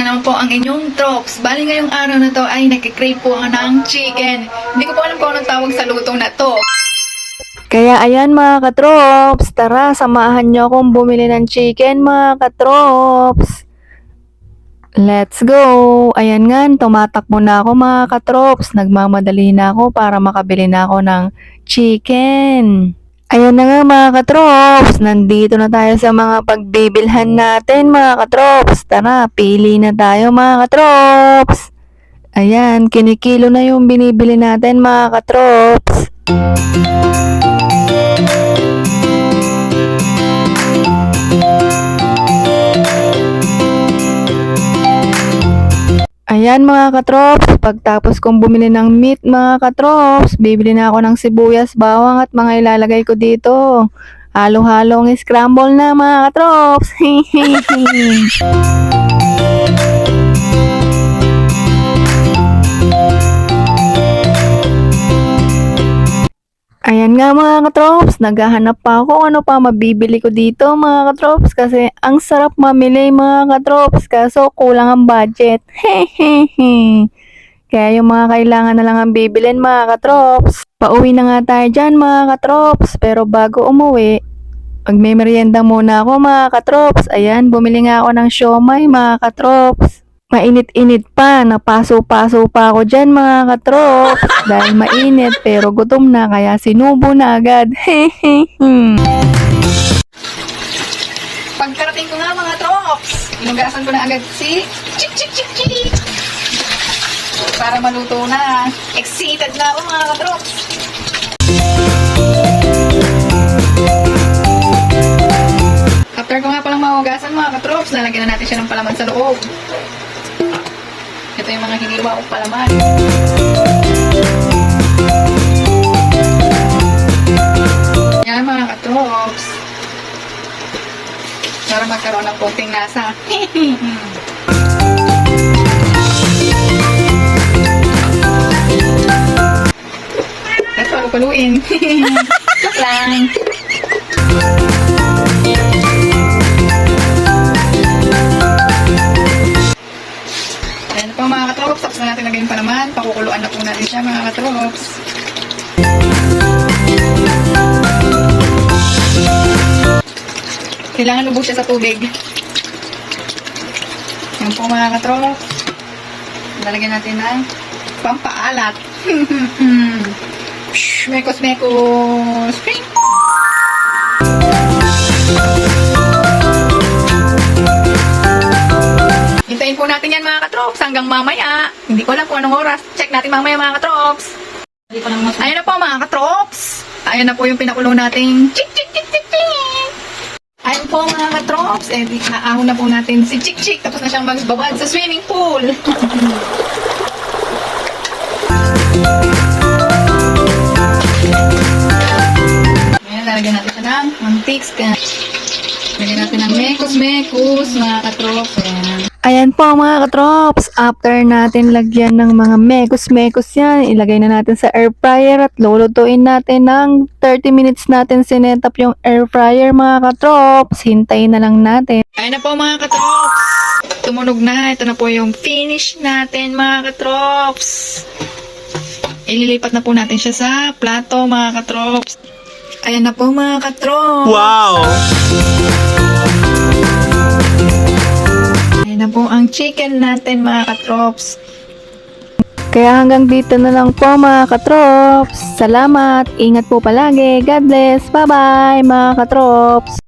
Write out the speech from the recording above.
na naman po ang inyong drops. Bali ngayong araw na to ay nagkikrave po ako ng chicken. Hindi ko po alam kung anong tawag sa luto na to. Kaya ayan mga katrops, tara samahan nyo akong bumili ng chicken mga katrops. Let's go! Ayan nga, tumatakbo na ako mga katrops. Nagmamadali na ako para makabili na ako ng chicken. Ayan na nga mga katrops, nandito na tayo sa mga pagbibilhan natin mga katrops. Tara, pili na tayo mga katrops. Ayan, kinikilo na yung binibili natin mga katrops. Ayan mga katrops, pagtapos kong bumili ng meat mga katrops, bibili na ako ng sibuyas, bawang at mga ilalagay ko dito. Halo-halong scramble na mga katrops. Ayan nga mga katrops, naghahanap pa ako ano pa mabibili ko dito mga katrops kasi ang sarap mamili mga katrops kaso kulang ang budget. Hehehe. Kaya yung mga kailangan na lang ang bibilin mga katrops. Pauwi na nga tayo dyan mga katrops pero bago umuwi, magme-merienda muna ako mga katrops. Ayan, bumili nga ako ng siomay mga katrops. Mainit-init pa, napaso-paso pa ako dyan mga katrops dahil mainit pero gutom na kaya sinubo na agad. Pagkarating ko nga mga trops, inugasan ko na agad si chik chik chik chik para maluto na. Excited na ako mga katrops. After ko nga palang mahugasan mga katrops, lalagyan na natin siya ng palaman sa loob. Ito yung mga hiniwa kong palaman. Yan mga katrops. Para magkaroon ng konting lasa. At palupaluin. Joke lang. Ayan na po mga katrops. Tapos na natin lagay yung palaman. Pakukuluan na po natin siya mga katrops. Kailangan lubog siya sa tubig. Yan po mga katrops. Lalagyan natin ng pampaalat. Mekos mekos. Hintayin po natin yan mga katrops hanggang mamaya. Hindi ko alam kung anong oras. Check natin mamaya mga katrops. Ayan na po mga katrops. Ayan na po yung pinakulo nating chik chik chik chik chik. Ayan po mga katrops. Eh, naahon na po natin si Chik Chik. Tapos na siyang magbabad sa swimming pool. Ayan, lalagyan natin siya ng mantiks. Lagyan natin ng mekos-mekos mga katrops. Ayan. Ayan po mga katrops, after natin lagyan ng mga mekos-mekos yan, ilagay na natin sa air fryer at lulutuin natin ng 30 minutes natin sinetap yung air fryer mga katrops. Hintayin na lang natin. Ayan na po mga katrops. Tumunog na. Ito na po yung finish natin mga katrops. Ililipat na po natin siya sa plato mga katrops. Ayan na po mga katrops. Wow! Ayan na po ang chicken natin mga katrops. Kaya hanggang dito na lang po mga katrops. Salamat, ingat po palagi. God bless. Bye bye mga katrops.